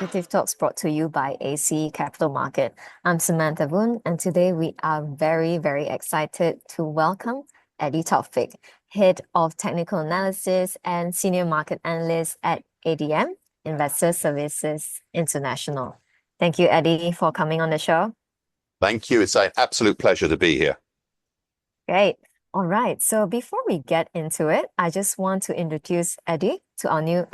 Executive Talks brought to you by AC Capital Market. I'm Samantha Boon, and today we are very, very excited to welcome Eddie Taufik, Head of Technical Analysis and Senior Market Analyst at ADM, Investor Services International. Thank you, Eddie, for coming on the show. Thank you. It's an absolute pleasure to be here. Great. All right. So before we get into it, I just want to introduce Eddie to our new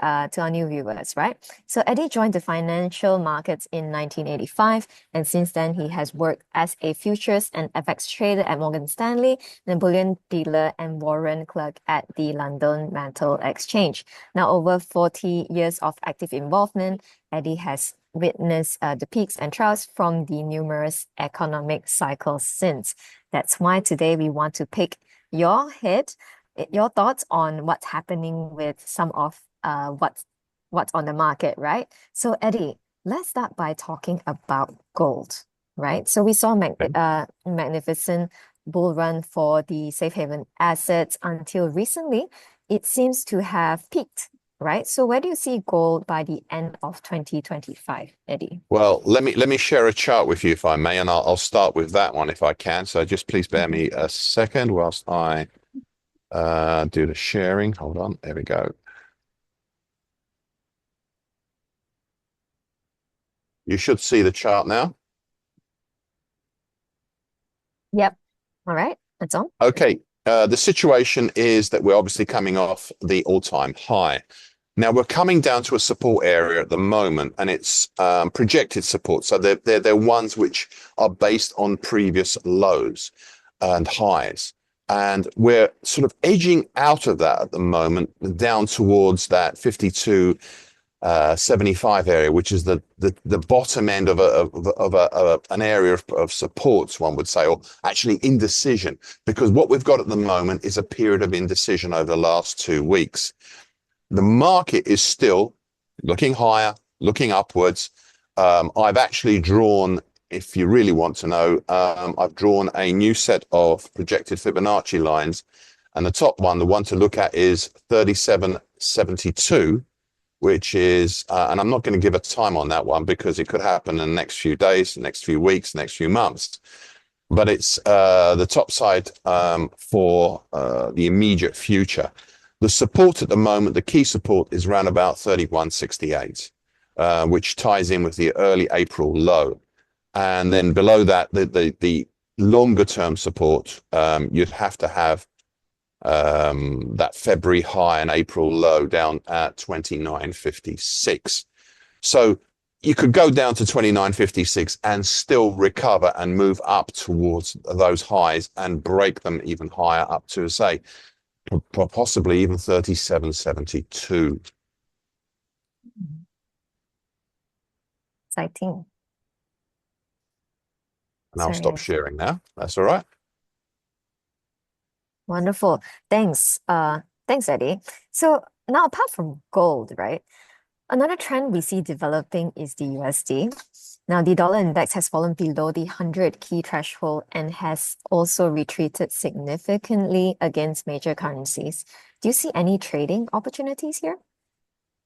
viewers, right? So Eddie joined the financial markets in 1985, and since then he has worked as a futures and FX trader at Morgan Stanley, then bullion dealer and warrant clerk at the London Metal Exchange. Now, over 40 years of active involvement, Eddie has witnessed the peaks and troughs from the numerous economic cycles since. That's why today we want to pick your thoughts on what's happening with some of what's on the market, right? So Eddie, let's start by talking about gold, right? So we saw magnificent bull run for the safe haven assets until recently. It seems to have peaked, right? So where do you see gold by the end of 2025, Eddie? Well, let me share a chart with you if I may, and I'll start with that one if I can. So just please bear me a second whilst I do the sharing. Hold on, there we go. You should see the chart now. Yep. All right, it's on. Okay. The situation is that we're obviously coming off the all-time high. Now we're coming down to a support area at the moment, and it's projected support. So they're ones which are based on previous lows and highs. And we're sort of edging out of that at the moment, down towards that 52.75 area, which is the bottom end of an area of supports, one would say, or actually indecision, because what we've got at the moment is a period of indecision over the last 2 weeks. The market is still looking higher, looking upwards. I've actually drawn, if you really want to know, I've drawn a new set of projected Fibonacci lines, and the top one, the one to look at, is 37.72, which is, and I'm not going to give a time on that one because it could happen in the next few days, the next few weeks, next few months. But it's the top side for the immediate future. The support at the moment, the key support, is around about 31.68, which ties in with the early April low. And then below that, the longer term support, you'd have to have that February high and April low down at 29.56. So you could go down to 29.56 and still recover and move up towards those highs and break them even higher up to, say, possibly even 37.72. Exciting. And I'll stop sharing now. That's all right. Wonderful. Thanks. Thanks, Eddie. So now, apart from gold, right? Another trend we see developing is the USD. Now, the dollar index has fallen below the 100 key threshold and has also retreated significantly against major currencies. Do you see any trading opportunities here?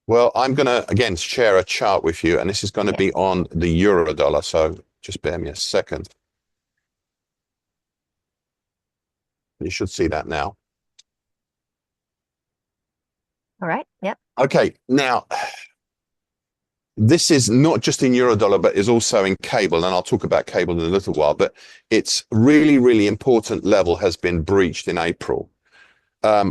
Well, I'm going to, again, share a chart with you, and this is going to be on the euro dollar. So just bear me a second. You should see that now. All right. Yep. Okay. Now, this is not just in Eurodollar, but is also in cable, and I'll talk about cable in a little while, but it's really, really important level has been breached in April.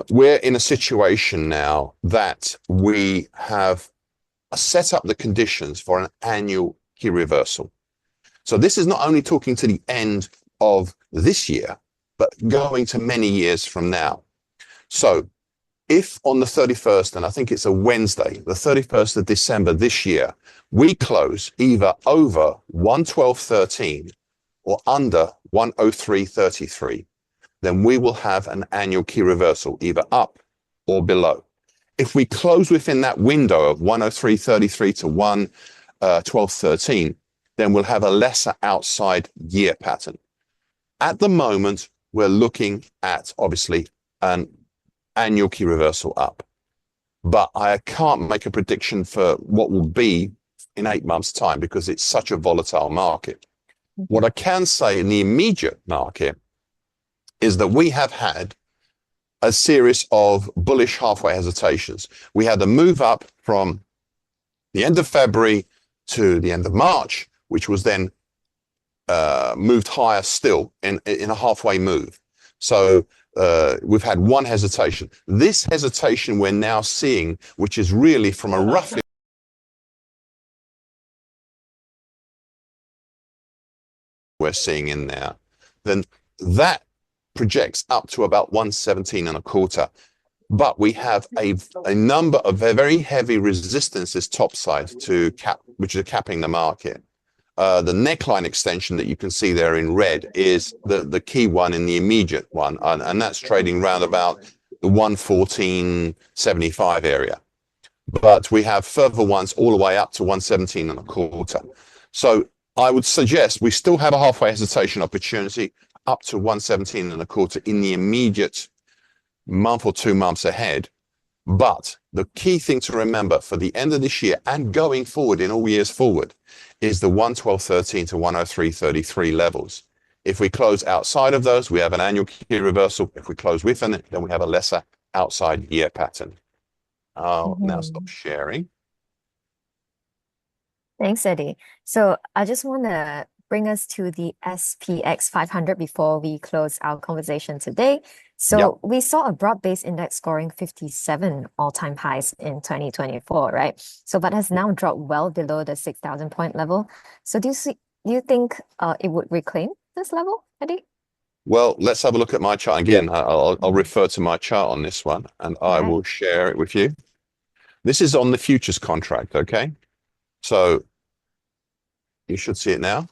We're in a situation now that we have set up the conditions for an annual key reversal. So this is not only talking to the end of this year, but going to many years from now. So if on the 31st, and I think it's a Wednesday, the 31st of December this year, we close either over 112.13 or under 103.33, then we will have an annual key reversal, either up or below. If we close within that window of 103.33 to 112.13, then we'll have a lesser outside year pattern. At the moment, we're looking at, obviously, an annual key reversal up. But I can't make a prediction for what will be in 8 months' time because it's such a volatile market. What Mhm. I can say in the immediate market is that we have had a series of bullish halfway hesitations. We had a move up from the end of February to the end of March, which was then moved higher still in a halfway move. So we've had one hesitation. This hesitation we're now seeing, which is really from a roughly we're seeing in there, then that projects up to about 117 and a quarter. But we have a number of very heavy resistances topside to cap, which are capping the market. The neckline extension that you can see there in red is the key one in the immediate one, and that's trading round about the 114.75 area. But we have further ones all the way up to 117 and a quarter. So I would suggest we still have a halfway hesitation opportunity up to 117 and a quarter in the immediate month or 2 months ahead. But the key thing to remember for the end of this year and going forward in all years forward is the 112.13 to 103.33 levels. If we close outside of those, we have an annual key reversal. If we close within it, then we have a lesser outside year pattern. I'll now stop Mhm. sharing. Thanks, Eddie. So I just want to bring us to the SPX 500 before we close our conversation today. Yep. So we saw a broad-based index scoring 57 all-time highs in 2024, right? So but has now dropped well below the 6,000 point level. So do you think it would reclaim this level, Eddie? Well, let's have a look at my chart again. I'll refer to my chart on this one and I Okay. will share it with you. This is on the futures contract, okay? So you should see it now.